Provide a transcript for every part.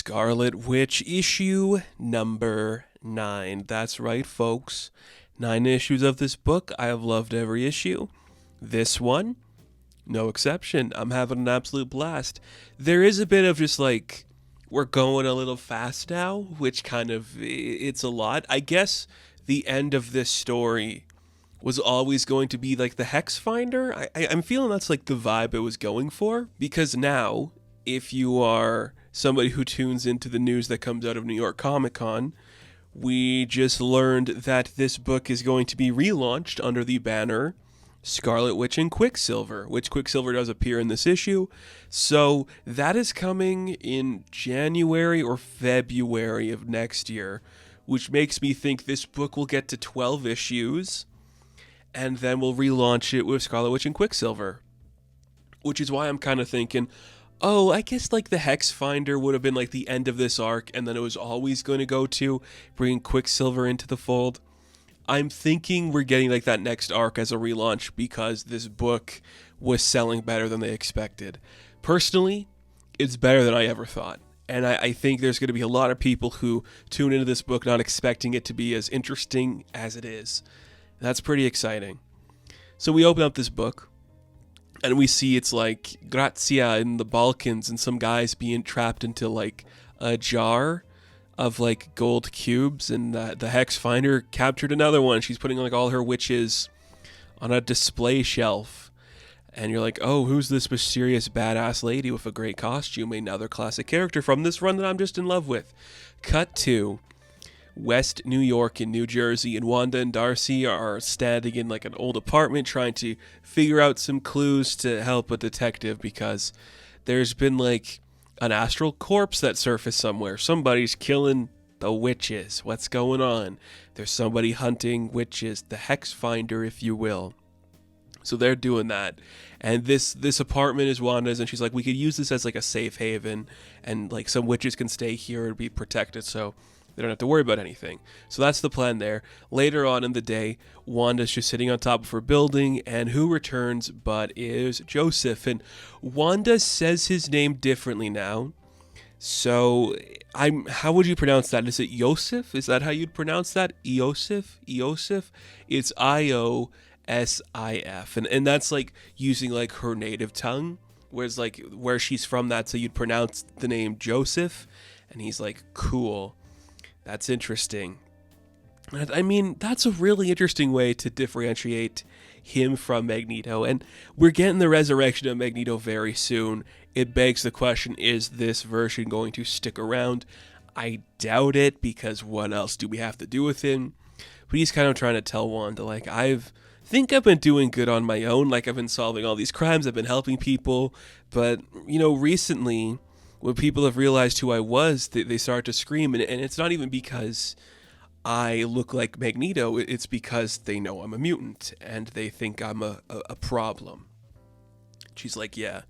Scarlet Witch issue number 9. That's right, folks. 9 issues of this book. I have loved every issue. This one, no exception. I'm having an absolute blast. There is a bit of just like, we're going a little fast now, which kind of, it's a lot. I guess the end of this story was always going to be like the Hexfinder. I'm feeling that's like the vibe it was going for, because now, if you are somebody who tunes into the news that comes out of New York Comic Con, we just learned that this book is going to be relaunched under the banner Scarlet Witch and Quicksilver, which Quicksilver does appear in this issue. So that is coming in January or February of next year, which makes me think this book will get to 12 issues, and then we'll relaunch it with Scarlet Witch and Quicksilver. Which is why I'm kind of thinking, oh, I guess like the Hexfinder would have been like the end of this arc, and then it was always going to go to bringing Quicksilver into the fold. I'm thinking we're getting like that next arc as a relaunch because this book was selling better than they expected. Personally, it's better than I ever thought. And I think there's going to be a lot of people who tune into this book not expecting it to be as interesting as it is. That's pretty exciting. So we open up this book, and we see it's like Grazia in the Balkans and some guys being trapped into like a jar of like gold cubes, and the Hexfinder captured another one. She's putting like all her witches on a display shelf. And you're like, oh, who's this mysterious badass lady with a great costume? Another classic character from this run that I'm just in love with. Cut to West New York and New Jersey, and Wanda and Darcy are standing in like an old apartment trying to figure out some clues to help a detective, because there's been like an astral corpse that surfaced somewhere. Somebody's killing the witches. What's going on? There's somebody hunting witches, the Hexfinder, if you will. So they're doing that. And this apartment is Wanda's, and she's like, we could use this as like a safe haven, and like some witches can stay here and be protected, so they don't have to worry about anything. So that's the plan there. Later on in the day, Wanda's just sitting on top of her building, and who returns but is Joseph. And Wanda says his name differently now. So how would you pronounce that? Is it Yosef? Is that how you'd pronounce that? Eosif? Eosif? It's Iosif. And that's like using like her native tongue. Whereas like where she's from, that's how you'd pronounce the name Joseph. And he's like, cool. That's interesting. I mean, that's a really interesting way to differentiate him from Magneto. And we're getting the resurrection of Magneto very soon. It begs the question, is this version going to stick around? I doubt it, because what else do we have to do with him? But he's kind of trying to tell Wanda, like, I've been doing good on my own. Like, I've been solving all these crimes. I've been helping people. But, you know, recently, when people have realized who I was, they start to scream. And it's not even because I look like Magneto. It's because they know I'm a mutant, and they think I'm a problem. She's like, yeah,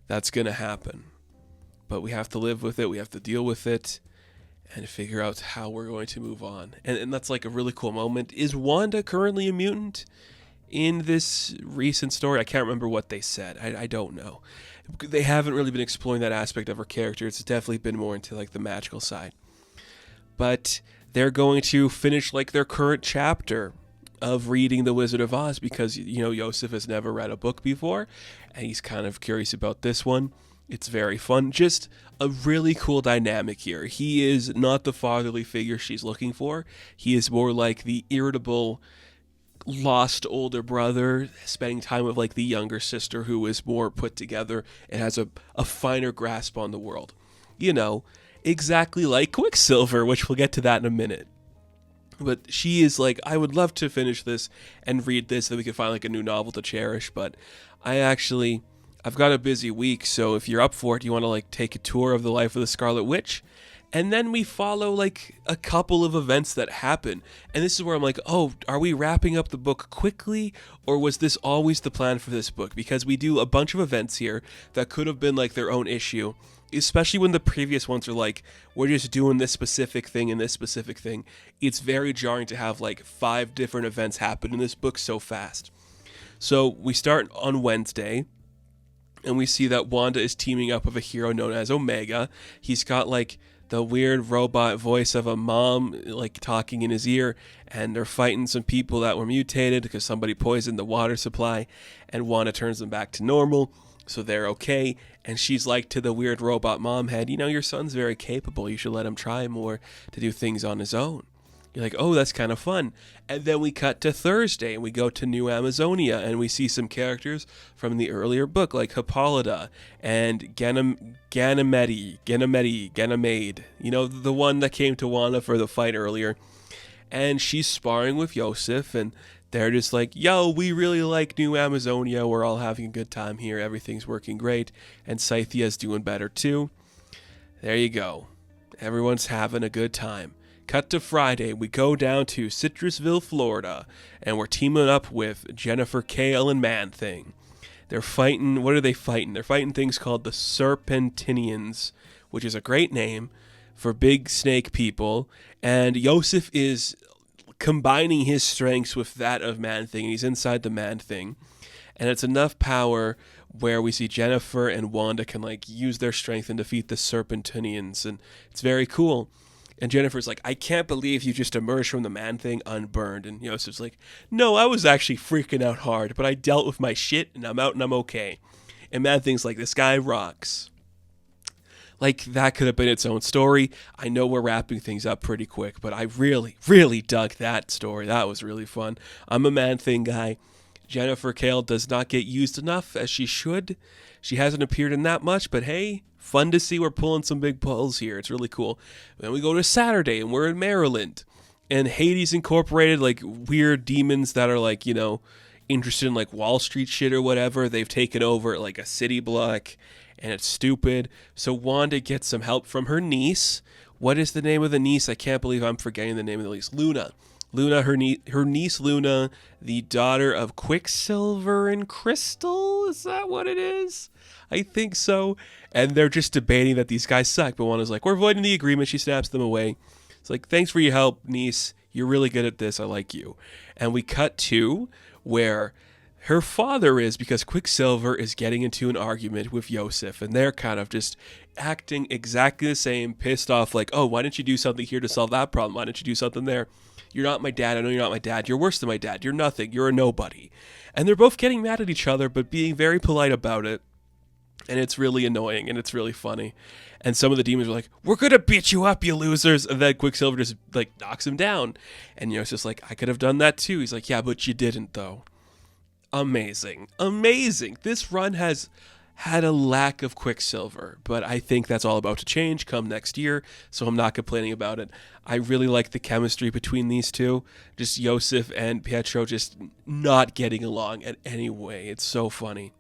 that's going to happen. But we have to live with it. We have to deal with it and figure out how we're going to move on. And that's like a really cool moment. Is Wanda currently a mutant in this recent story? I can't remember what they said. I don't know. They haven't really been exploring that aspect of her character. It's definitely been more into like the magical side. But they're going to finish like their current chapter of reading The Wizard of Oz, because, you know, Yosef has never read a book before, and he's kind of curious about this one. It's very fun. Just a really cool dynamic here. He is not the fatherly figure she's looking for. He is more like the irritable, lost older brother, spending time with like the younger sister who is more put together and has a finer grasp on the world. You know, exactly like Quicksilver, which we'll get to that in a minute. But she is like, I would love to finish this and read this so that we can find like a new novel to cherish, but I've got a busy week, so if you're up for it, you want to like take a tour of the life of the Scarlet Witch. And then we follow like a couple of events that happen. And this is where I'm like, oh, are we wrapping up the book quickly? Or was this always the plan for this book? Because we do a bunch of events here that could have been like their own issue, especially when the previous ones are like, we're just doing this specific thing and this specific thing. It's very jarring to have like 5 different events happen in this book so fast. So we start on Wednesday, and we see that Wanda is teaming up with a hero known as Omega. He's got like the weird robot voice of a mom like talking in his ear, and they're fighting some people that were mutated because somebody poisoned the water supply, and Wanda turns them back to normal, so they're okay. And she's like to the weird robot mom head, your son's very capable, you should let him try more to do things on his own. You're like, oh, that's kind of fun. And then we cut to Thursday, and we go to New Amazonia, and we see some characters from the earlier book, like Hippolyta and Ganymede, the one that came to Wanda for the fight earlier. And she's sparring with Yosef, and they're just like, yo, we really like New Amazonia. We're all having a good time here. Everything's working great. And Scythia's doing better, too. There you go. Everyone's having a good time. Cut to Friday, we go down to Citrusville, Florida, and we're teaming up with Jennifer Kale and Man-Thing. They're fighting, what are they fighting? They're fighting things called the Serpentinians, which is a great name for big snake people, and Yosef is combining his strengths with that of Man-Thing, and he's inside the Man-Thing, and it's enough power where we see Jennifer and Wanda can use their strength and defeat the Serpentinians, and it's very cool. And Jennifer's like, I can't believe you just emerged from the Man-Thing unburned. And Yosef's like, no, I was actually freaking out hard, but I dealt with my shit, and I'm out and I'm okay. And Man-Thing's like, this guy rocks. That could have been its own story. I know we're wrapping things up pretty quick, but I really, really dug that story. That was really fun. I'm a Man-Thing guy. Jennifer Kale does not get used enough as she should. She hasn't appeared in that much, but hey, fun to see we're pulling some big pulls here. It's really cool. Then we go to Saturday, and we're in Maryland. And Hades Incorporated, weird demons that are interested in Wall Street shit or whatever. They've taken over a city block, and it's stupid. So Wanda gets some help from her niece. What is the name of the niece? I can't believe I'm forgetting the name of the niece. Luna, her niece Luna, the daughter of Quicksilver and Crystal. Is that what it is? I think so. And they're just debating that these guys suck. But Wanda's like, we're voiding the agreement. She snaps them away. It's like, thanks for your help, niece. You're really good at this. I like you. And we cut to where her father is, because Quicksilver is getting into an argument with Yosef. And they're kind of just acting exactly the same, pissed off, oh, why didn't you do something here to solve that problem? Why didn't you do something there? You're not my dad. I know you're not my dad. You're worse than my dad. You're nothing. You're a nobody. And they're both getting mad at each other, but being very polite about it. And it's really annoying, and it's really funny. And some of the demons are like, we're going to beat you up, you losers. And then Quicksilver just, knocks him down. And, it's just like, I could have done that too. He's like, yeah, but you didn't, though. Amazing. Amazing. This run has had a lack of Quicksilver, but I think that's all about to change come next year, so I'm not complaining about it. I really like the chemistry between these two. Just Yosef and Pietro just not getting along in any way. It's so funny.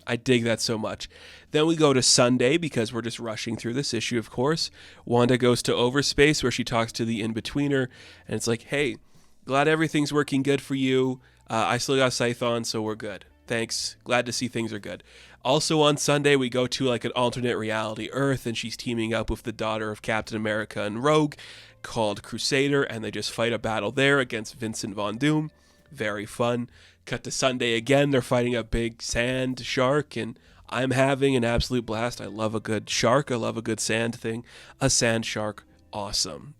I dig that so much. Then we go to Sunday, because we're just rushing through this issue, of course. Wanda goes to Overspace, where she talks to the In-Betweener, and it's like, hey, glad everything's working good for you. I still got Scython, so we're good. Thanks. Glad to see things are good. Also on Sunday, we go to an alternate reality Earth, and she's teaming up with the daughter of Captain America and Rogue, called Crusader, and they just fight a battle there against Vincent Von Doom. Very fun. Cut to Sunday again. They're fighting a big sand shark, and I'm having an absolute blast. I love a good shark. I love a good sand thing. A sand shark. Awesome.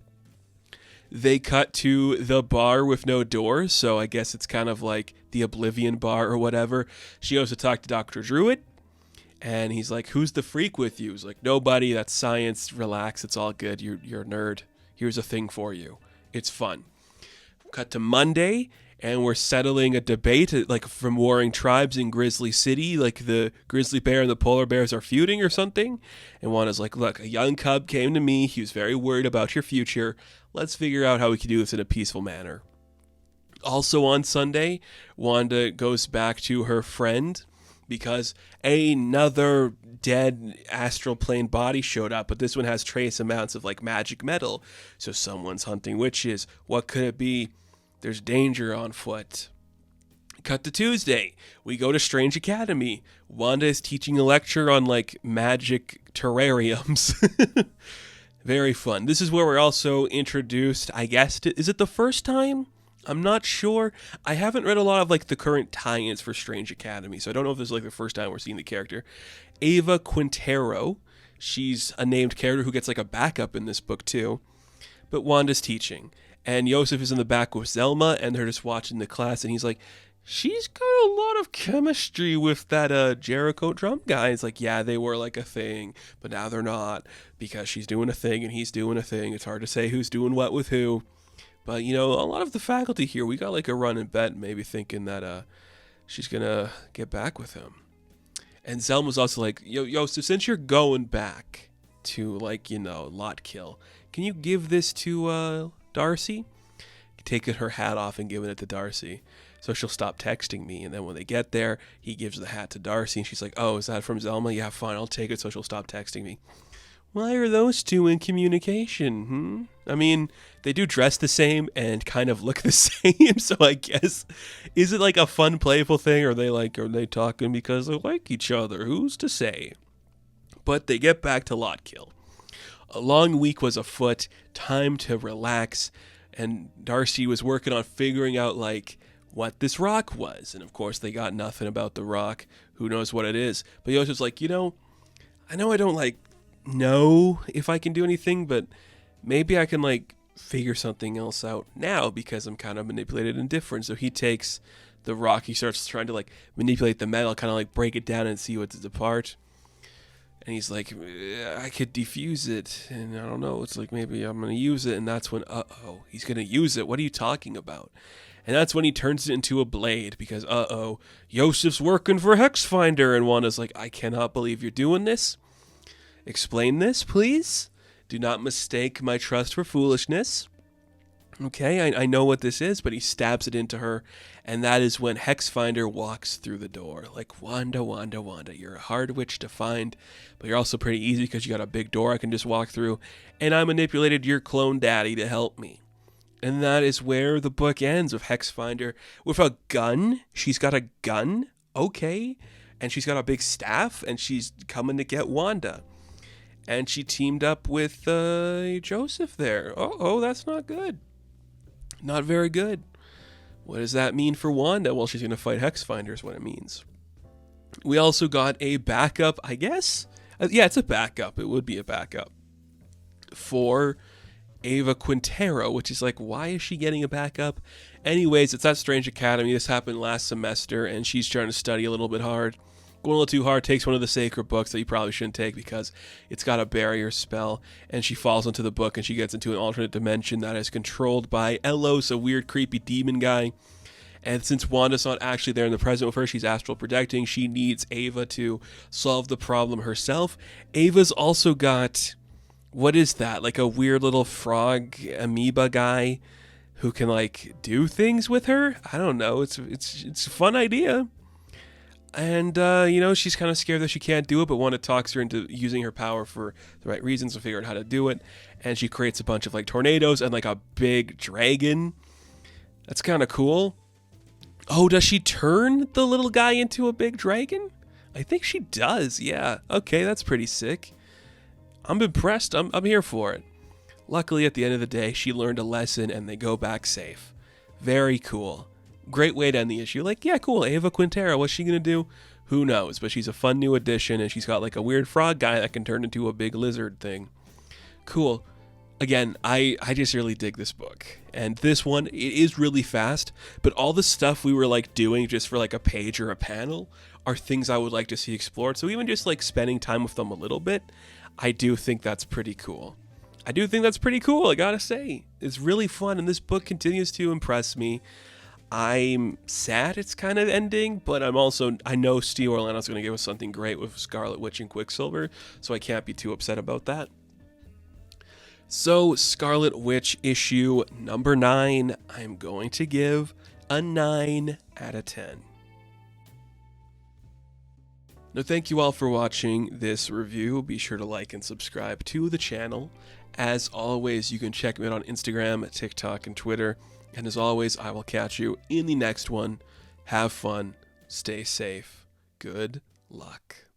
They cut to the bar with no doors, so I guess it's kind of like the Oblivion bar or whatever. She goes to talk to Dr. Druid, and he's like, who's the freak with you? He's like, nobody, that's science, relax, it's all good, you're a nerd. Here's a thing for you. It's fun. Cut to Monday, and we're settling a debate from warring tribes in Grizzly City, the grizzly bear and the polar bears are feuding or something. And Wanda's like, look, a young cub came to me, he was very worried about your future. Let's figure out how we can do this in a peaceful manner. Also on Sunday, Wanda goes back to her friend because another dead astral plane body showed up, but this one has trace amounts of magic metal. So someone's hunting witches. What could it be? There's danger on foot. Cut to Tuesday. We go to Strange Academy. Wanda is teaching a lecture on magic terrariums. Very fun. This is where we're also introduced, I guess, is it the first time? I'm not sure. I haven't read a lot of the current tie-ins for Strange Academy, so I don't know if this is the first time we're seeing the character. Ava Quintero, She's a named character who gets like a backup in this book too. But Wanda's teaching, and Yosef is in the back with Zelma, and they're just watching the class, and he's like, she's got a lot of chemistry with that Jericho drum guy. It's like, yeah, they were like a thing, but now they're not, because she's doing a thing and he's doing a thing. It's hard to say who's doing what with who. But, you know, a lot of the faculty here, we got like a running bet, maybe thinking that she's going to get back with him. And Zelma's also like, Yosef, since you're going back to, like, you know, lot kill, can you give this to Darcy? Taking her hat off and giving it to Darcy. So she'll stop texting me. And then when they get there, he gives the hat to Darcy. And she's like, oh, is that from Zelma? Yeah, fine, I'll take it. So she'll stop texting me. Why are those two in communication? I mean, they do dress the same and kind of look the same. So I guess, is it like a fun, playful thing? Or are they talking because they like each other? Who's to say? But they get back to lot kill. A long week was afoot, time to relax, and Darcy was working on figuring out, like, what this rock was. And, of course, they got nothing about the rock. Who knows what it is? But Yosef's like, I know I don't, like, know if I can do anything, but maybe I can, like, figure something else out now because I'm kind of manipulated and different. So he takes the rock, he starts trying to, like, manipulate the metal, kind of, like, break it down and see what's apart. And he's like, I could defuse it, and I don't know, it's like maybe I'm going to use it, and that's when, he's going to use it. What are you talking about? And that's when he turns it into a blade, because, Yosef's working for Hexfinder, and Wanda's like, I cannot believe you're doing this. Explain this, please. Do not mistake my trust for foolishness. Okay, I know what this is, but he stabs it into her, and that is when Hexfinder walks through the door. Like, Wanda, Wanda, Wanda, you're a hard witch to find, but you're also pretty easy because you got a big door I can just walk through, and I manipulated your clone daddy to help me. And that is where the book ends, with Hexfinder with a gun. She's got a gun, okay, and she's got a big staff, and she's coming to get Wanda. And she teamed up with Joseph there. Oh, that's not good. Not very good. What does that mean for Wanda? Well, she's going to fight Hexfinder is what it means. We also got a backup, I guess? Yeah, it's a backup. It would be a backup for Ava Quintero, which is like, why is she getting a backup? Anyways, it's at Strange Academy. This happened last semester, and she's trying to study a little bit hard. Going a little too hard, takes one of the sacred books that you probably shouldn't take because it's got a barrier spell, and she falls into the book, and she gets into an alternate dimension that is controlled by Elos, a weird, creepy demon guy. And since Wanda's not actually there in the present with her, she's astral projecting, she needs Ava to solve the problem herself. Ava's also got, what is that, like a weird little frog amoeba guy who can, like, do things with her? I don't know, it's a fun idea. And, she's kind of scared that she can't do it, but Wanda talks her into using her power for the right reasons to figure out how to do it. And she creates a bunch of, like, tornadoes and, like, a big dragon. That's kind of cool. Oh, does she turn the little guy into a big dragon? I think she does, yeah. Okay, that's pretty sick. I'm impressed. I'm here for it. Luckily, at the end of the day, she learned a lesson and they go back safe. Very cool. Great way to end the issue. Like, yeah, cool, Ava Quintero, what's she gonna do? Who knows? But she's a fun new addition, and she's got like a weird frog guy that can turn into a big lizard thing. Cool. Again, I just really dig this book. And this one, it is really fast, but all the stuff we were like doing just for like a page or a panel are things I would like to see explored. So even just like spending time with them a little bit, I do think that's pretty cool. I gotta say. It's really fun, and this book continues to impress me. I'm sad it's kind of ending, but I know Steve Orlando's going to give us something great with Scarlet Witch and Quicksilver, so I can't be too upset about that. So, Scarlet Witch issue number 9, I'm going to give a 9 out of 10. Now, thank you all for watching this review. Be sure to like and subscribe to the channel. As always, you can check me out on Instagram, TikTok, and Twitter. And as always, I will catch you in the next one. Have fun. Stay safe. Good luck.